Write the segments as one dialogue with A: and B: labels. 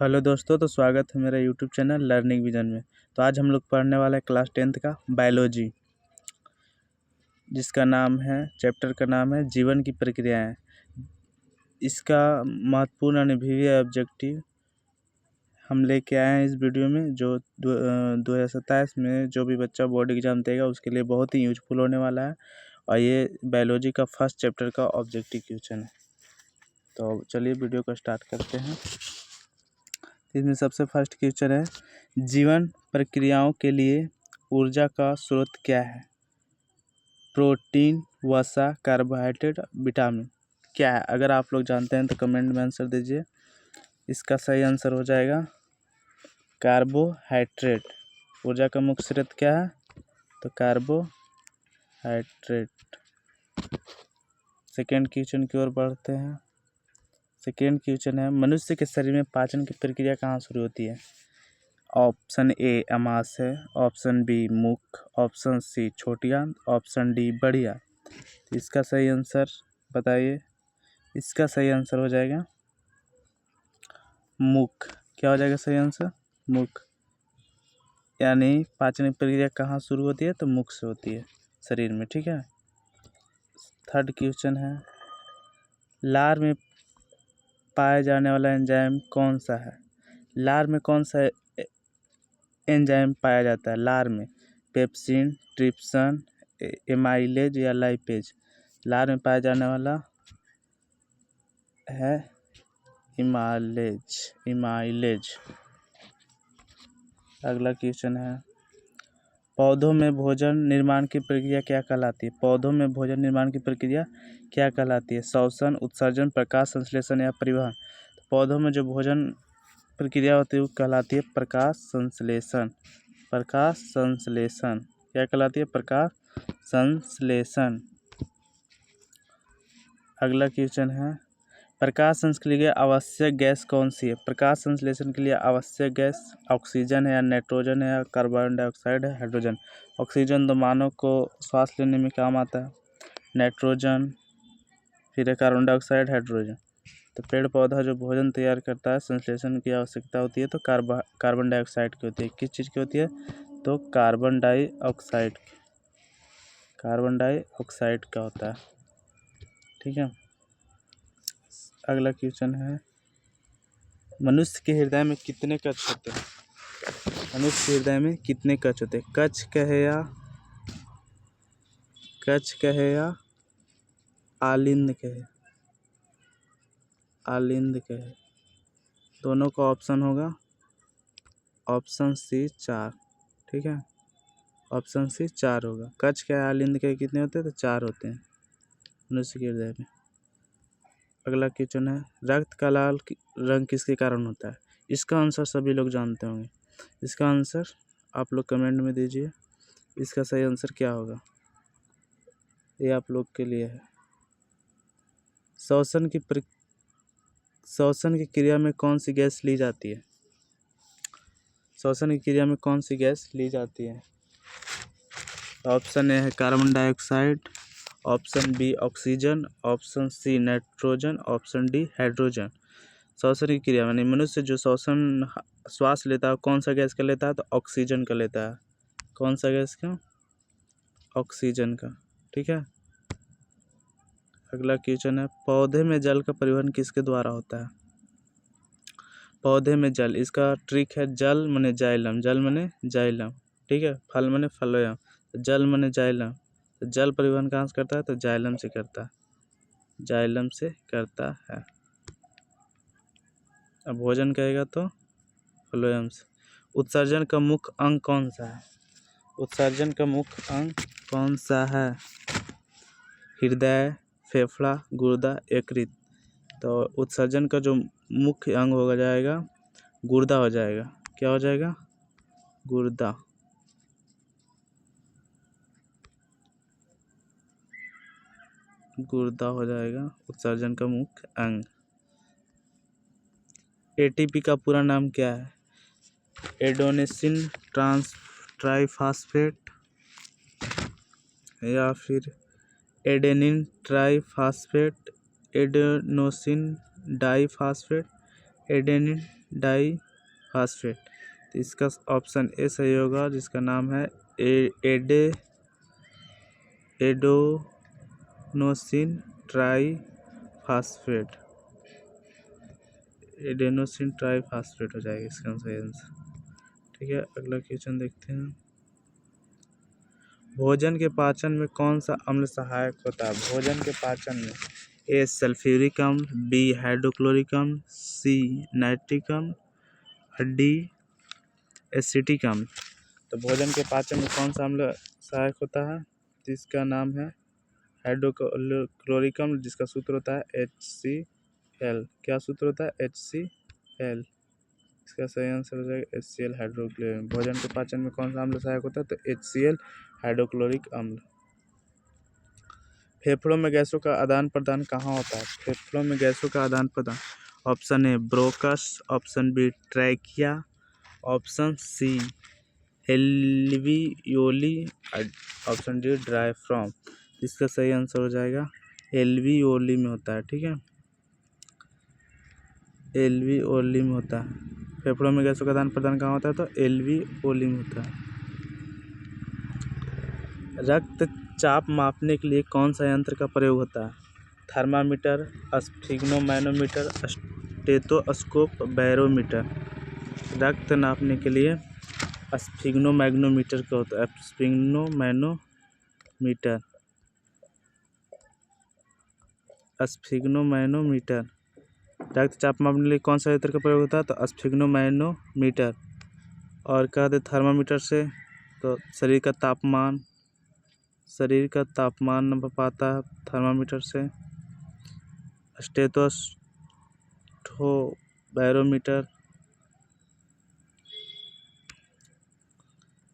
A: Hello दोस्तों, तो स्वागत है मेरा यूट्यूब चैनल लर्निंग विजन में। तो आज हम लोग पढ़ने वाला है क्लास 10th का बायोलॉजी, जिसका नाम है चैप्टर का नाम है जीवन की प्रक्रियाएं। इसका महत्वपूर्ण अनुभवीय ऑब्जेक्टिव हम लेके आए हैं इस वीडियो में, जो 2027 में जो भी बच्चा बोर्ड एग्जाम देगा उसके लिए बहुत ही यूजफुल होने वाला है। और ये बायोलॉजी का फर्स्ट चैप्टर का ऑब्जेक्टिव क्वेश्चन है। तो चलिए वीडियो को स्टार्ट करते हैं। इसमें सबसे फर्स्ट क्वेश्चन है, जीवन प्रक्रियाओं के लिए ऊर्जा का स्रोत क्या है? प्रोटीन, वसा, कार्बोहाइड्रेट, विटामिन क्या है? अगर आप लोग जानते हैं तो कमेंट में आंसर दीजिए। इसका सही आंसर हो जाएगा कार्बोहाइड्रेट। ऊर्जा का मुख्य स्रोत क्या है? तो कार्बोहाइड्रेट। सेकेंड क्वेश्चन की ओर बढ़ते हैं। सेकेंड क्वेश्चन है, मनुष्य के शरीर में पाचन की प्रक्रिया कहाँ शुरू होती है? ऑप्शन ए अमाशय, ऑप्शन बी मुख, ऑप्शन सी छोटी आंत, ऑप्शन डी बड़ी आंत। इसका सही आंसर बताइए। इसका सही आंसर हो जाएगा मुख। क्या हो जाएगा सही आंसर? मुख। यानी पाचन की प्रक्रिया कहाँ शुरू होती है? तो मुख से होती है शरीर में। ठीक है। थर्ड क्वेश्चन है, लार में पाया जाने वाला एंजाइम कौन सा है? लार में कौन सा एंजाइम पाया जाता है? लार में पेप्सिन, ट्रिप्सन, एमाइलेज या लाइपेज। लार में पाया जाने वाला है इमाइलेज। अगला क्वेश्चन है, पौधों में भोजन निर्माण की प्रक्रिया क्या कहलाती है? पौधों में भोजन निर्माण की प्रक्रिया क्या कहलाती है? श्वसन, उत्सर्जन, प्रकाश संश्लेषण या परिवहन। पौधों में जो भोजन प्रक्रिया होती है वो कहलाती है प्रकाश संश्लेषण। प्रकाश संश्लेषण क्या कहलाती है? प्रकाश संश्लेषण। अगला क्वेश्चन है, प्रकाश संश्लेषण के लिए आवश्यक गैस कौन सी है? प्रकाश संश्लेषण के लिए आवश्यक गैस ऑक्सीजन है या नाइट्रोजन है या कार्बन डाइऑक्साइड है, हाइड्रोजन। ऑक्सीजन तो मानव को सांस लेने में काम आता है, नाइट्रोजन, फिर है कार्बन डाइऑक्साइड, हाइड्रोजन। तो पेड़ पौधा जो भोजन तैयार करता है, संश्लेषण की आवश्यकता होती है तो कार्बन डाइऑक्साइड की होती है। किस चीज़ की होती है? तो कार्बन डाइऑक्साइड का होता है। ठीक है। अगला क्वेश्चन है, मनुष्य के हृदय में कितने कक्ष होते हैं? मनुष्य के हृदय में कितने कक्ष होते हैं? कक्ष कहे या आलिंद कहे? आलिंद कहे। दोनों का ऑप्शन होगा ऑप्शन सी 4। ठीक है, ऑप्शन सी 4 होगा। कक्ष क्या आलिंद कहे कितने होते हैं? तो 4 होते हैं मनुष्य के हृदय में। अगला क्वेश्चन है, रक्त का लाल रंग किसके कारण होता है? इसका आंसर सभी लोग जानते होंगे। इसका आंसर आप लोग कमेंट में दीजिए। इसका सही आंसर क्या होगा? ये आप लोग के लिए है। श्वसन की क्रिया में कौन सी गैस ली जाती है? श्वसन की क्रिया में कौन सी गैस ली जाती है? ऑप्शन ए है carbon dioxide, option B oxygen, option C nitrogen, option D hydrogen. श्वसन की क्रिया यानी मनुष्य जो श्वास लेता है कौन सा गैस का लेता है? तो ऑक्सीजन का लेता है। कौन सा गैस का? ऑक्सीजन का। ठीक है। अगला क्वेश्चन है, पौधे में जल का परिवहन किसके द्वारा होता है? पौधे में जल, इसका ट्रिक है जल मने जाइलम, जल मने जाइलम। ठीक है। फल मने फलोयम, जल मने जाइलम। तो जल परिवहन कहाँ से करता है? तो जाइलम से करता है। जाइलम से करता है। अब भोजन कहेगा तो फ्लोएम से। उत्सर्जन का मुख्य अंग कौन सा है? उत्सर्जन का मुख्य अंग कौन सा है? हृदय, फेफड़ा, गुर्दा, यकृत। तो उत्सर्जन का जो मुख्य अंग हो जाएगा गुर्दा हो जाएगा। क्या हो जाएगा? गुर्दा। गुर्दा हो जाएगा उत्सर्जन का मुख्य अंग। एटीपी का पूरा नाम क्या है? एडोनेसिन ट्राइफास्फेट या फिर adenine triphosphate, adenosine diphosphate, adenine di phosphate. तो इसका ऑप्शन ए सही होगा, जिसका नाम है एडेनोसिन ट्राईफास्फेट। एडेनोसिन ट्राईफास्फेट हो जाएगा इसका सही आंसर। ठीक है, अगला क्वेश्चन देखते हैं। भोजन के पाचन में कौन सा अम्ल सहायक होता है? भोजन के पाचन में ए सल्फ्यूरिक अम्ल, बी हाइड्रोक्लोरिक अम्ल, सी नाइट्रिक अम्ल, डी एसिटिक अम्ल। तो भोजन के पाचन में कौन सा अम्ल सहायक होता है? जिसका नाम है हाइड्रोक्लोरिक अम्ल, जिसका सूत्र होता है HCl। क्या सूत्र होता है? HCl। इसका सही आंसर हो जाएगा HCl हाइड्रोक्लोरिक। भोजन के पाचन में कौन सा अम्ल सहायक होता है? तो HCl हाइड्रोक्लोरिक अम्ल। फेफड़ों में गैसों का आदान प्रदान कहाँ होता है? फेफड़ों में गैसों का आदान प्रदान, option A bronchus, option B trachea, option C alveoli, option D diaphragm. इसका सही आंसर हो जाएगा एल्वियोली में होता है। ठीक है, एल्वियोली में होता है। फेफड़ों में गैसों का आदान प्रदान कहाँ होता है? तो एल्वियोली में होता है। रक्तचाप मापने के लिए कौन सा यंत्र का प्रयोग होता है? Thermometer, sphygmomanometer, stethoscope, barometer. रक्त नापने के लिए स्फिग्नोमैग्नोमीटर का होता है। Sphygmomanometer, sphygmomanometer. रक्तचाप मापने के लिए कौन सा यंत्र का प्रयोग होता है? तो स्फिग्नोमैनोमीटर। और कहते थर्मामीटर से तो शरीर का तापमान नाप पाता है थर्मामीटर से। बैरोमीटर।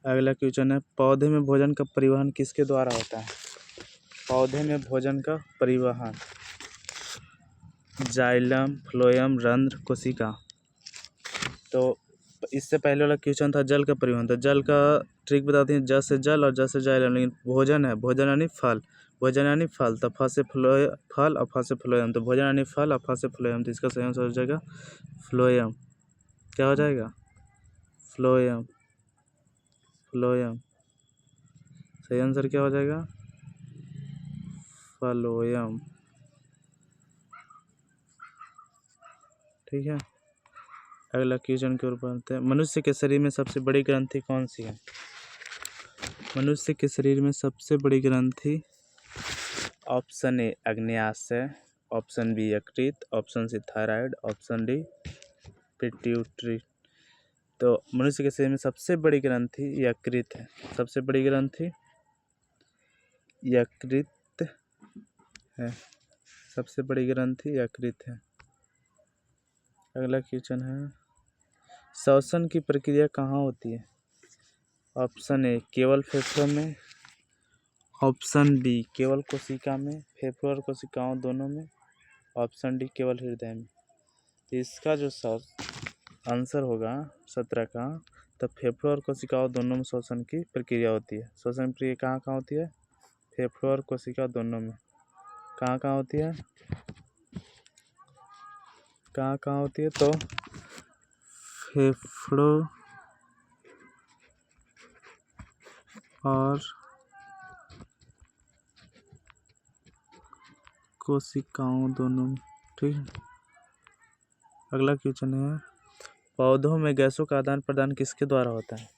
A: अगला क्वेश्चन है, पौधे में भोजन का परिवहन किसके द्वारा होता है? पौधे में भोजन का परिवहन जाइलम, फ्लोएम, रंध्र, कोशिका। तो इससे पहले वाला क्वेश्चन था जल का परिवहन। तो जल का ट्रिक बताते हैं, ज से जल और ज से जाइलम। लेकिन भोजन है, भोजन यानी फल, भोजन यानी फल। तो फ से फल और फ से फ्लोएम। तो भोजन यानी फल और फ से फ्लोएम। तो इसका सही आंसर हो जाएगा फ्लोएम। क्या हो जाएगा? फ्लोएम। फ्लोएम सही आंसर क्या हो जाएगा? फ्लोएम। ठीक है, अगला क्वेश्चन की ओर बढ़ते हैं। मनुष्य के शरीर में सबसे बड़ी ग्रंथि कौन सी है? मनुष्य के शरीर में सबसे बड़ी ग्रंथि ऑप्शन ए आग्नेयाशय, ऑप्शन बी यकृत, option C thyroid, option D pituitary. तो मनुष्य के शरीर में सबसे बड़ी ग्रंथि यकृत है। सबसे बड़ी ग्रंथि यकृत है। सबसे बड़ी ग्रंथि यकृत है। अगला क्वेश्चन है, श्वसन की प्रक्रिया कहाँ होती है? ऑप्शन ए केवल फेफड़ों में, ऑप्शन बी केवल कोशिका में, फेफड़ों और कोशिकाओं दोनों में, ऑप्शन डी केवल हृदय में। तो इसका जो आंसर होगा 17 का, तो फेफड़ों और कोशिकाओं दोनों में श्वसन की प्रक्रिया होती है। श्वसन प्रक्रिया कहाँ कहाँ होती है? फेफड़ों और कोशिका दोनों में। कहाँ कहाँ होती है? कहाँ कहाँ होती है? तो फेफड़ों और कोशिकाओं दोनों में। ठीक है, अगला क्वेश्चन है, पौधों में गैसों का आदान प्रदान किसके द्वारा होता है?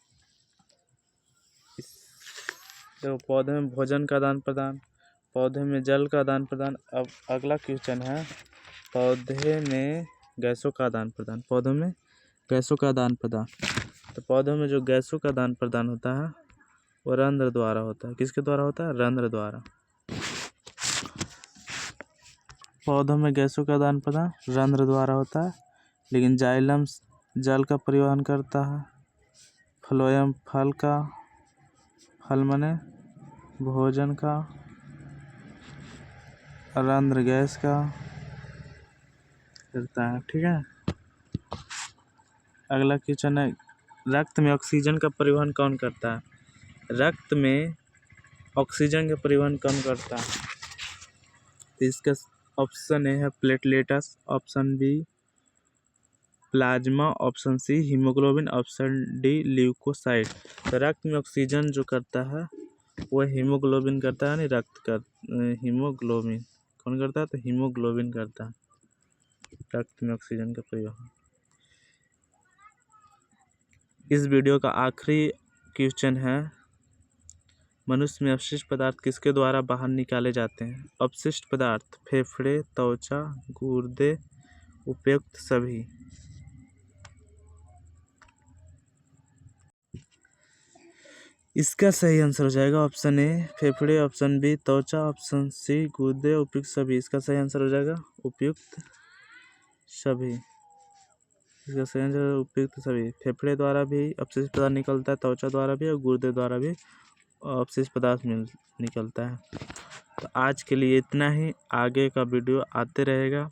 A: तो पौधे में भोजन का आदान प्रदान, पौधे में जल का आदान प्रदान। अब अगला क्वेश्चन है, पौधे में गैसों का आदान प्रदान, पौधों में गैसों का आदान प्रदान। तो पौधों में जो गैसों का आदान प्रदान होता है वो रंध्र द्वारा होता है। किसके द्वारा होता है? रंध्र द्वारा। पौधों में गैसों का आदान प्रदान रंध्र द्वारा होता है। लेकिन जाइलम जल का परिवहन करता है, फ्लोएम फल का, फल माने भोजन का, रंध्र गैस का करता है। ठीक है, अगला क्वेश्चन है, रक्त में ऑक्सीजन का परिवहन कौन करता है? रक्त में ऑक्सीजन का परिवहन कौन करता है? तो इसका ऑप्शन ए है platelets, option B plasma, option C haemoglobin, option D leukocyte. तो रक्त में ऑक्सीजन जो करता है वो हीमोग्लोबिन करता है, यानी रक्त का हीमोग्लोबिन कौन करता है, तो हीमोग्लोबिन करता है रक्त में ऑक्सीजन का परिवहन। इस वीडियो का आखिरी क्वेश्चन है, मनुष्य में अपशिष्ट पदार्थ किसके द्वारा बाहर निकाले जाते हैं? अपशिष्ट पदार्थ फेफड़े, त्वचा, गुर्दे, उपयुक्त सभी। इसका सही आंसर हो जाएगा ऑप्शन ए फेफड़े, ऑप्शन बी त्वचा, ऑप्शन सी गुर्दे, उपयुक्त सभी। इसका सही आंसर हो जाएगा उपयुक्त सभी। इसका सही आंसर उपयुक्त सभी। फेफड़े द्वारा भी अपशिष्ट पदार्थ निकलता है, त्वचा द्वारा भी और गुर्दे द्वारा भी अपशिष्ट पदार्थ निकलता है। तो आज के लिए इतना ही, आगे का वीडियो आते रहेगा।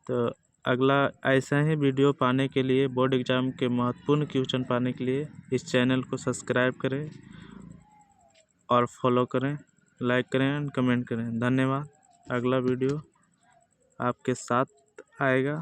A: तो अगला ऐसा ही वीडियो पाने के लिए, बोर्ड एग्ज़ाम के महत्वपूर्ण क्वेश्चन पाने के लिए इस चैनल को सब्सक्राइब करें और फॉलो करें, लाइक करें एंड कमेंट करें। धन्यवाद। अगला वीडियो आपके साथ आएगा।